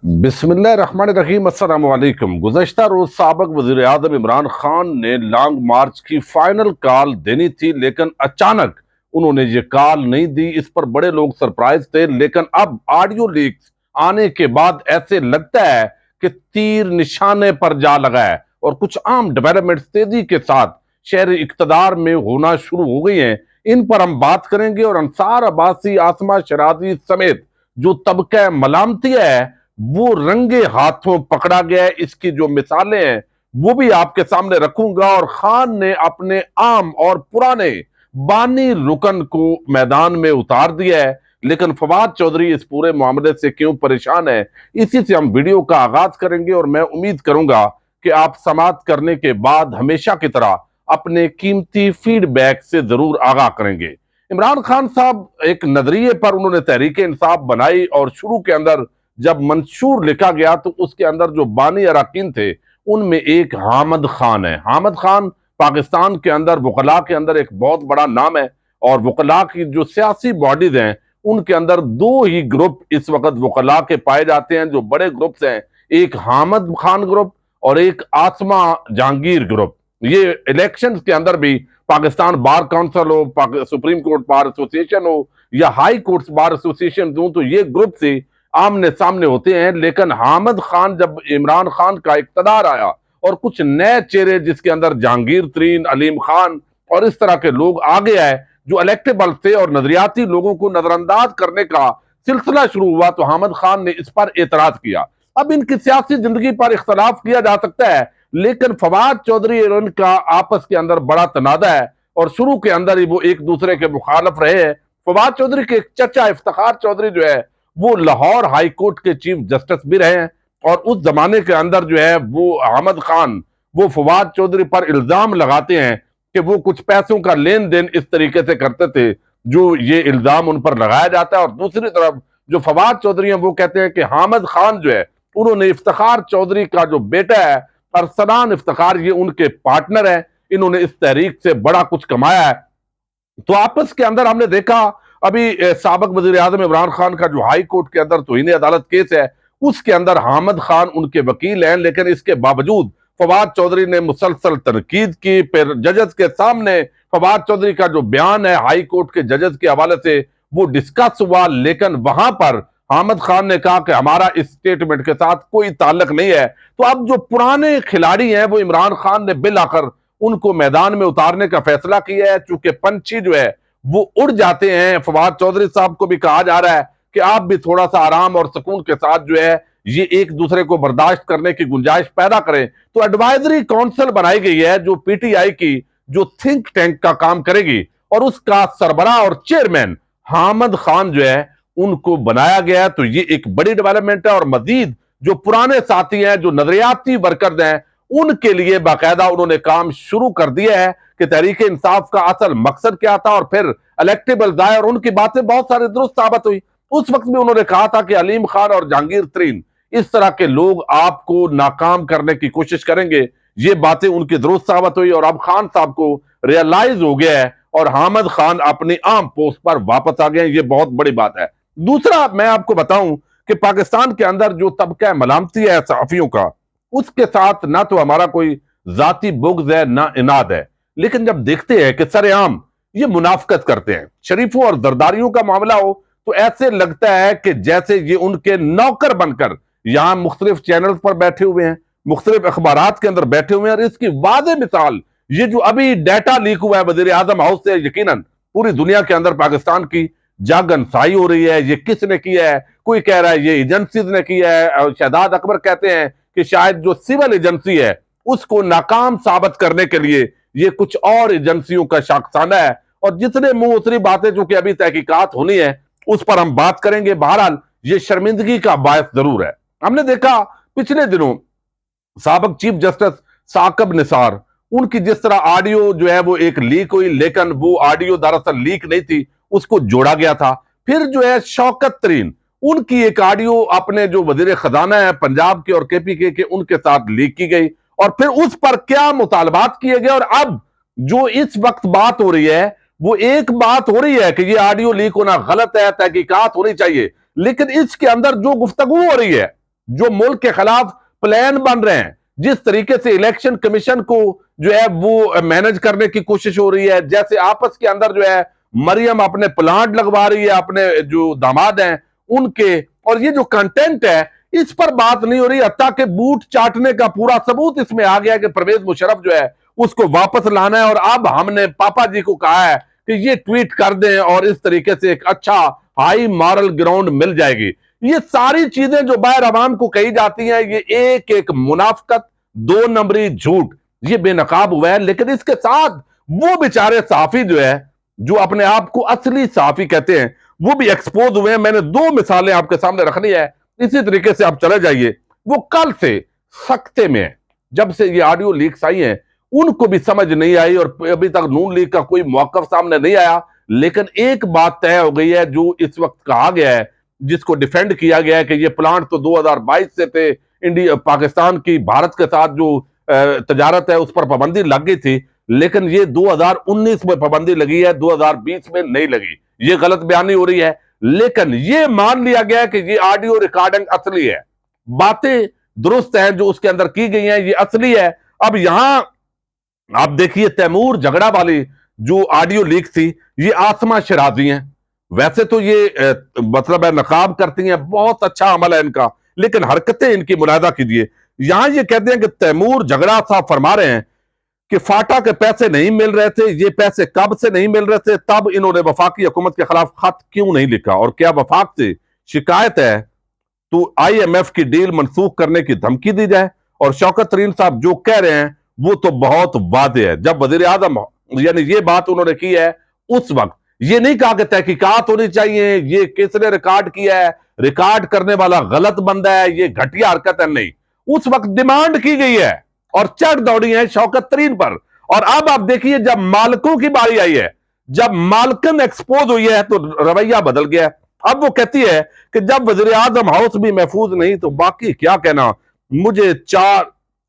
बिस्मिल्लाहिर्रहमानिर्रहीम। अस्सलाम वालेकुम। गुज़श्ता रोज साबिक़ वज़ीर आज़म इमरान खान ने लॉन्ग मार्च की फाइनल कॉल देनी थी, लेकिन अचानक उन्होंने ये कॉल नहीं दी। इस पर बड़े लोग सरप्राइज थे, लेकिन अब ऑडियो लीक्स आने के बाद ऐसे लगता है कि तीर निशाने पर जा लगा है और कुछ आम डेवलपमेंट तेजी के साथ शहर इक़्तिदार में होना शुरू हो गई हैं। इन पर हम बात करेंगे और अंसार अब्बासी, आसमा शराजी समेत जो तबका मलामतिया है वो रंगे हाथों पकड़ा गया है। इसकी जो मिसालें हैं वो भी आपके सामने रखूंगा। और खान ने अपने आम और पुराने बानी रुकन को मैदान में उतार दिया है, लेकिन फवाद चौधरी इस पूरे मामले से क्यों परेशान है, इसी से हम वीडियो का आगाज करेंगे। और मैं उम्मीद करूंगा कि आप समाप्त करने के बाद हमेशा की तरह अपने कीमती फीडबैक से जरूर आगाह करेंगे। इमरान खान साहब एक नजरिए पर उन्होंने तहरीक इंसाफ बनाई और शुरू के अंदर जब मंशूर लिखा गया तो उसके अंदर जो बानी अरकान थे उनमें एक हामिद खान है। हामिद खान पाकिस्तान के अंदर वकला के अंदर एक बहुत बड़ा नाम है और वकला की जो सियासी बॉडीज हैं उनके अंदर दो ही ग्रुप इस वक्त वकला के पाए जाते हैं, जो बड़े ग्रुप्स हैं, एक हामिद खान ग्रुप और एक आसमा जहांगीर ग्रुप। ये इलेक्शन के अंदर भी पाकिस्तान बार काउंसिल हो, सुप्रीम कोर्ट बार एसोसिएशन हो या हाई कोर्ट बार एसोसिएशन हो, तो ये ग्रुप से आमने सामने होते हैं। लेकिन हामिद खान जब इमरान खान का इक्तदार आया और कुछ नए चेहरे जिसके अंदर जहांगीर तरीन, अलीम खान और इस तरह के लोग आगे आए जो इलेक्टेबल थे और नजरियाती लोगों को नजरअंदाज करने का सिलसिला शुरू हुआ, तो हामिद खान ने इस पर एतराज किया। अब इनकी सियासी जिंदगी पर इख्तलाफ किया जा सकता है, लेकिन फवाद चौधरी और इनका आपस के अंदर बड़ा तनाजा है और शुरू के अंदर ही वो एक दूसरे के मुखालफ रहे हैं। फवाद चौधरी के चचा इफ्तिखार चौधरी जो है वो लाहौर हाई कोर्ट के चीफ जस्टिस भी रहे हैं और उस जमाने के अंदर जो है वो अहमद खान वो फवाद चौधरी पर इल्जाम लगाते हैं कि वो कुछ पैसों का लेन देन इस तरीके से करते थे जो ये इल्जाम उन पर लगाया जाता है। और दूसरी तरफ जो फवाद चौधरी हैं वो कहते हैं कि हामिद खान जो है उन्होंने इफ्तिखार चौधरी का जो बेटा है अरसलान इफ्तिखार, ये उनके पार्टनर है, इन्होंने इस तहरीक से बड़ा कुछ कमाया है। तो आपस के अंदर हमने देखा अभी साबिक वजीर आजम इमरान खान का जो हाई कोर्ट के अंदर तौहीन अदालत केस है उसके अंदर हामिद खान उनके वकील हैं, लेकिन इसके बावजूद फवाद चौधरी ने मुसलसल तनकीद की। फिर जजेस के सामने फवाद चौधरी का जो बयान है हाई कोर्ट के जजेस के हवाले से वो डिस्कस हुआ, लेकिन वहां पर हामिद खान ने कहा कि हमारा इस स्टेटमेंट के साथ कोई ताल्लुक नहीं है। तो अब जो पुराने खिलाड़ी हैं वो इमरान खान ने बिल आकर उनको मैदान में उतारने का फैसला किया है। चूंकि पंछी जो है वो उड़ जाते हैं, फवाद चौधरी साहब को भी कहा जा रहा है कि आप भी थोड़ा सा आराम और सुकून के साथ जो है ये एक दूसरे को बर्दाश्त करने की गुंजाइश पैदा करें। तो एडवाइजरी काउंसिल बनाई गई है जो पीटीआई की जो थिंक टैंक का काम करेगी और उसका सरबराह और चेयरमैन हामिद खान जो है उनको बनाया गया है। तो ये एक बड़ी डेवलपमेंट है और मजीद जो पुराने साथी हैं, जो नजरियाती वर्कर्स हैं, उनके लिए बाकायदा उन्होंने काम शुरू कर दिया है कि तहरीक इंसाफ का असल मकसद क्या था। और फिर इलेक्टेबल जाए और उनकी बातें बहुत सारी दुरुस्त साबित हुई। उस वक्त भी उन्होंने कहा था कि अलीम खान और जहांगीर तरीन इस तरह के लोग आपको नाकाम करने की कोशिश करेंगे। ये बातें उनकी दुरुस्त साबित हुई और अब खान साहब को रियलाइज हो गया है और हामिद खान अपनी आम पोस्ट पर वापस आ गए। ये बहुत बड़ी बात है। दूसरा मैं आपको बताऊं कि पाकिस्तान के अंदर जो तबका मलामती है सहाफियों का, उसके साथ ना तो हमारा कोई जाती बुग़्ज़ है ना इनाद है, लेकिन जब देखते हैं कि सरेआम ये मुनाफकत करते हैं, शरीफों और जरदारियों का मामला हो तो ऐसे लगता है कि जैसे ये उनके नौकर बनकर यहां मुख्तलिफ चैनल पर बैठे हुए हैं, मुख्तलिफ अखबारात के अंदर बैठे हुए हैं। और इसकी वाज़ेह मिसाल ये जो अभी डाटा लीक हुआ है वज़ीर आज़म हाउस से, यकीनन पूरी दुनिया के अंदर पाकिस्तान की जागनसाई हो रही है। ये किसने किया है? कोई कह रहा है ये एजेंसीज ने किया है और शहजाद अकबर कहते हैं कि शायद जो सिविल एजेंसी है उसको नाकाम साबित करने के लिए ये कुछ और एजेंसियों का शाखसाना है। और जितने मुंह उतरी बातें जो कि अभी तहकीकात होनी है उस पर हम बात करेंगे। बहरहाल ये शर्मिंदगी का बायस जरूर है। हमने देखा पिछले दिनों साबिक चीफ जस्टिस साकिब निसार, उनकी जिस तरह ऑडियो जो है वो एक लीक हुई, लेकिन वो ऑडियो दरअसल लीक नहीं थी, उसको जोड़ा गया था। फिर जो है शौकत तरीन, उनकी एक ऑडियो अपने जो वजीर खजाना है पंजाब के और केपीके के उनके साथ लीक की गई और फिर उस पर क्या मुतालबात किए गए। और अब जो इस वक्त बात हो रही है वो एक बात हो रही है कि ये ऑडियो लीक होना गलत है, तहकीकात होनी चाहिए, लेकिन इसके अंदर जो गुफ्तगू हो रही है जो मुल्क के खिलाफ प्लान बन रहे हैं, जिस तरीके से इलेक्शन कमीशन को जो है वो मैनेज करने की कोशिश हो रही है, जैसे आपस के अंदर जो है मरियम अपने प्लांट लगवा रही है अपने जो दामाद हैं उनके, और ये जो कंटेंट है इस पर बात नहीं हो रही। हत्ता के बूट चाटने का पूरा सबूत इसमें आ गया कि परवेज मुशर्रफ जो है उसको वापस लाना है, और अब हमने पापा जी को कहा है कि ये ट्वीट कर दें और इस तरीके से एक अच्छा हाई मॉरल ग्राउंड मिल जाएगी। ये सारी चीजें जो बाहर आवाम को कही जाती हैं, ये एक एक मुनाफकत, दो नंबरी झूठ, ये बेनकाब हुआ है। लेकिन इसके साथ वो बेचारे सहाफी जो है, जो अपने आप को असली सहाफी कहते हैं, वो भी एक्सपोज हुए हैं। मैंने दो मिसालें आपके सामने रखनी है, इसी तरीके से आप चले जाइए। वो कल से सख्ते में है, जब से ये ऑडियो लीक्स आई हैं उनको भी समझ नहीं आई, और अभी तक नून लीग का कोई मौकफ सामने नहीं आया। लेकिन एक बात तय हो गई है, जो इस वक्त कहा गया है, जिसको डिफेंड किया गया है कि ये प्लांट तो 2022 से थे, इंडिया पाकिस्तान की भारत के साथ जो तजारत है उस पर पाबंदी लग गई थी, लेकिन ये 2019 में पाबंदी लगी है, 2020 में नहीं लगी। ये गलत बयानी हो रही है, लेकिन ये मान लिया गया है कि ये ऑडियो रिकॉर्डिंग असली है, बातें दुरुस्त हैं जो उसके अंदर की गई हैं, ये असली है। अब यहां आप देखिए तैमूर झगड़ा वाली जो ऑडियो लीक थी, ये आसमा शराजी हैं। वैसे तो ये मतलब है नकाब करती हैं, बहुत अच्छा अमल है इनका, लेकिन हरकतें इनकी मुलाहिदा कीजिए। यहां ये कहते हैं कि तैमूर झगड़ा साहब फरमा रहे हैं कि फाटा के पैसे नहीं मिल रहे थे। ये पैसे कब से नहीं मिल रहे थे, तब इन्होंने वफाकी हुकूमत के खिलाफ खत क्यों नहीं लिखा, और क्या वफाक से शिकायत है तो IMF की डील मनसूख करने की धमकी दी जाए। और शौकत तरीन साहब जो कह रहे हैं वो तो बहुत वादे है। जब वजीर आजम यानी ये बात उन्होंने की है, उस वक्त ये नहीं कहा कि तहकीकात होनी चाहिए, ये किसने रिकॉर्ड किया है, रिकॉर्ड करने वाला गलत बंदा है, ये घटिया हरकत है, नहीं। उस वक्त डिमांड की गई है और चढ़ दौड़ी है शौकत तरीन पर। और अब आप देखिए जब मालिकों की बारी आई है, जब मालकन एक्सपोज हुई है, तो रवैया बदल गया है। अब वो कहती है कि जब वजीर आजम हाउस भी महफूज नहीं तो बाकी क्या कहना। मुझे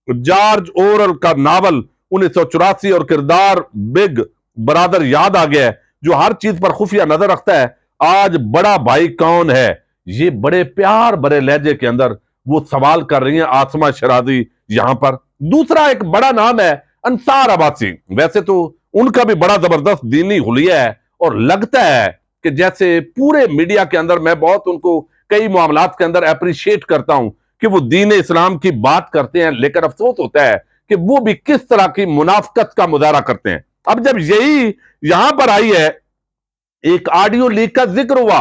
जॉर्ज ओरल का नावल 1984 और किरदार बिग बरादर याद आ गया है, जो हर चीज पर खुफिया नजर रखता है। आज बड़ा भाई कौन है, ये बड़े प्यार भरे लहजे के अंदर वो सवाल कर रही हैं आसमा शराजी यहां पर। दूसरा एक बड़ा नाम है अंसार अब्बासी। वैसे तो उनका भी बड़ा जबरदस्त दीनी हुलिया है, और लगता है कि जैसे पूरे मीडिया के अंदर मैं बहुत उनको कई मामलात के अंदर अप्रिशिएट करता हूं कि वो दीन इस्लाम की बात करते हैं, लेकिन अफसोस होता है कि वो भी किस तरह की मुनाफकत का मुजाहरा करते हैं। अब जब यही यहां पर आई है, एक ऑडियो लीक का जिक्र हुआ,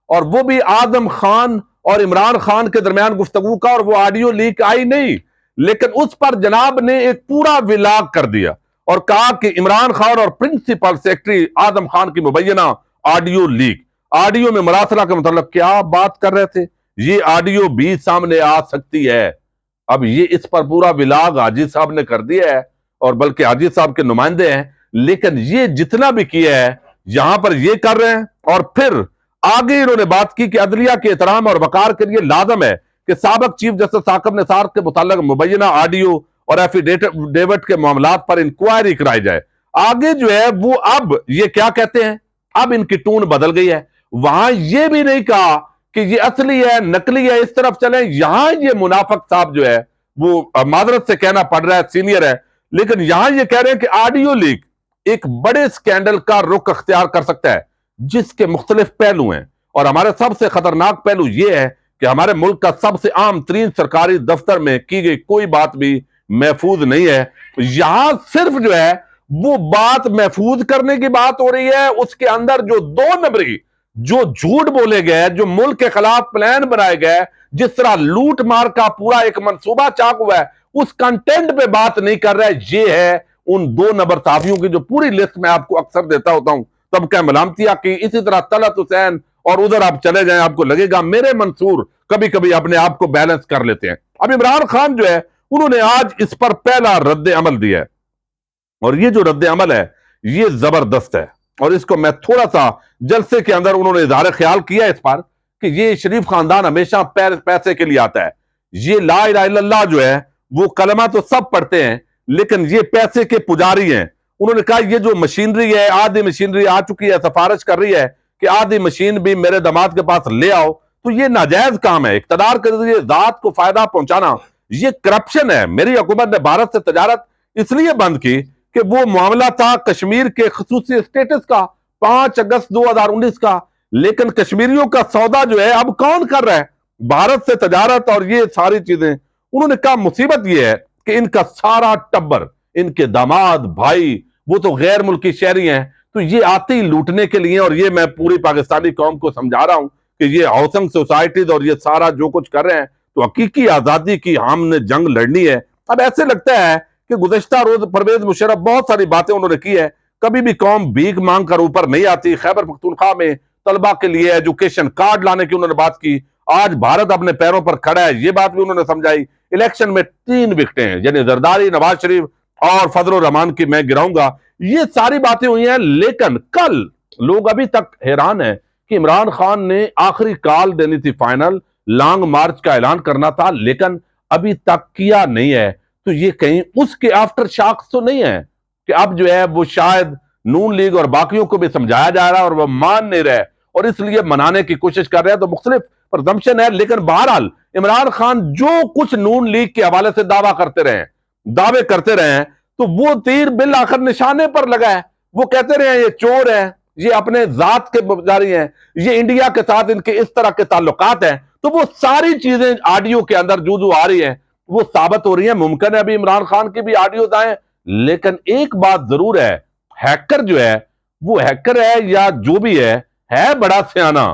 और वो भी आजम खान और इमरान खान के दरमियान गुफ्तगू का, और वो ऑडियो लीक आई नहीं, लेकिन उस पर जनाब ने एक पूरा विलाग कर दिया और कहा कि इमरान खान और प्रिंसिपल सेक्रेटरी आजम खान की मुबैना ऑडियो लीक। ऑडियो में मरासला का मतलब क्या बात कर रहे थे, ये ऑडियो भी सामने आ सकती है। अब ये इस पर पूरा विलाग हाजी साहब ने कर दिया है, और बल्कि हाजी साहब के नुमाइंदे हैं, लेकिन ये जितना भी किया है यहां पर ये कर रहे हैं। और फिर आगे इन्होंने बात की कि अदलिया के एहतराम और वकार के लिए लाजम है कि साबिक चीफ जस्टिस साकिब निसार के मुताल्लिक मुबैना ऑडियो और एफिडेविट के मामलात पर इंक्वायरी कराई जाए। आगे जो है वो अब ये क्या कहते हैं, अब इनकी टून बदल गई है। वहां ये भी नहीं कहा कि ये असली है नकली है, इस तरफ चले। यहां ये मुनाफिक साहब जो है वो मादरत से कहना पड़ रहा है, सीनियर है, लेकिन यहां ये कह रहे हैं कि ऑडियो लीक एक बड़े स्कैंडल का रुख अख्तियार कर सकता है, जिसके मुख्तलिफ पहलू हैं। और हमारे सबसे खतरनाक पहलू यह है कि हमारे मुल्क का सबसे आम तरीन सरकारी दफ्तर में की गई कोई बात भी महफूज नहीं है। यहां सिर्फ जो है वो बात महफूज करने की बात हो रही है, उसके अंदर जो दो नंबरी जो झूठ बोले गए, जो मुल्क के खिलाफ प्लान बनाए गए, जिस तरह लूट मार का पूरा एक मंसूबा चाक हुआ है, उस कंटेंट पे बात नहीं कर रहा है। ये है उन दो नंबर साफियों की जो पूरी लिस्ट में आपको अक्सर देता होता हूं, तब क्या मलामतिया की। इसी तरह तलत हुसैन, और उधर आप चले जाएं आपको लगेगा मेरे मंसूर कभी कभी अपने आप को बैलेंस कर लेते हैं। अब इमरान खान जो है उन्होंने आज इस पर पहला रद्द अमल दिया है, और ये जो रद्द अमल है ये जबरदस्त है। और इसको मैं थोड़ा सा जलसे के अंदर उन्होंने इज़हार ख्याल किया इस पर कि ये शरीफ खानदान हमेशा पैसे के लिए आता है। ये ला इलाहा इल्लल्लाह जो है वो कलमा तो सब पढ़ते हैं, लेकिन ये पैसे के पुजारी हैं। उन्होंने कहा ये जो मशीनरी है, आधी मशीनरी आ चुकी है, सिफारिश कर रही है कि आधी मशीन भी मेरे दामाद के पास ले आओ तो ये नाजायज काम है। इख्तियार के जरिए जात को फायदा पहुंचाना ये करप्शन है। मेरी हुकूमत ने भारत से तजारत इसलिए बंद की कि वो मामला था कश्मीर के खसूसी स्टेटस का 5 अगस्त 2019 का, लेकिन कश्मीरियों का सौदा जो है अब कौन कर रहा है? भारत से तजारत और ये सारी चीजें। उन्होंने कहा मुसीबत ये है कि इनका सारा टब्बर, इनके दामाद भाई वो तो गैर मुल्की शहरी हैं, तो ये आते ही लूटने के लिए। और ये मैं पूरी पाकिस्तानी कौम को समझा रहा हूं कि ये हाउसिंग सोसाइटीज और ये सारा जो कुछ कर रहे हैं तो हकीकी आजादी की हमने जंग लड़नी है। अब ऐसे लगता है कि गुज़श्ता रोज परवेज मुशर्रफ बहुत सारी बातें उन्होंने की है, कभी भी कौम भीख मांग कर ऊपर नहीं आती। खैबर पख्तूनख्वा में तलबा के लिए एजुकेशन कार्ड लाने की उन्होंने बात की। आज भारत अपने पैरों पर खड़ा है, ये बात भी उन्होंने समझाई। इलेक्शन में 3 विकेटें हैं, यानी जरदारी, नवाज शरीफ और फजल रहमान की मैं गिराऊंगा। ये सारी बातें हुई हैं, लेकिन कल लोग अभी तक हैरान हैं कि इमरान खान ने आखिरी कॉल देनी थी, फाइनल लॉन्ग मार्च का ऐलान करना था, लेकिन अभी तक किया नहीं है। तो ये कहीं उसके आफ्टर शॉक्स तो नहीं है कि अब जो है वो शायद नून लीग और बाकियों को भी समझाया जा रहा है और वो मान नहीं रहे और इसलिए मनाने की कोशिश कर रहे हैं। तो मुख्तलिफ प्रजम्पशन है, लेकिन बहरहाल इमरान खान जो कुछ नून लीग के हवाले से दावे करते रहे हैं, तो वो तीर बिल आखिर निशाने पर लगा है। वो कहते रहे ये चोर है, ये अपने जात के जारी हैं, ये इंडिया के साथ इनके इस तरह के ताल्लुकात हैं। तो वो सारी चीजें ऑडियो के अंदर जो आ रही है वो साबित हो रही है। मुमकिन है अभी इमरान खान की भी ऑडियोज आए, लेकिन एक बात जरूर है, हैकर जो है वो हैकर है या जो भी है बड़ा सियाना।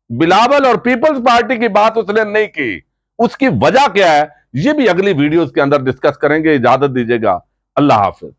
बिलावल और पीपल्स पार्टी की बात उसने नहीं की, उसकी वजह क्या है ये भी अगली वीडियोस के अंदर डिस्कस करेंगे। इजाजत दीजिएगा, अल्लाह हाफिज।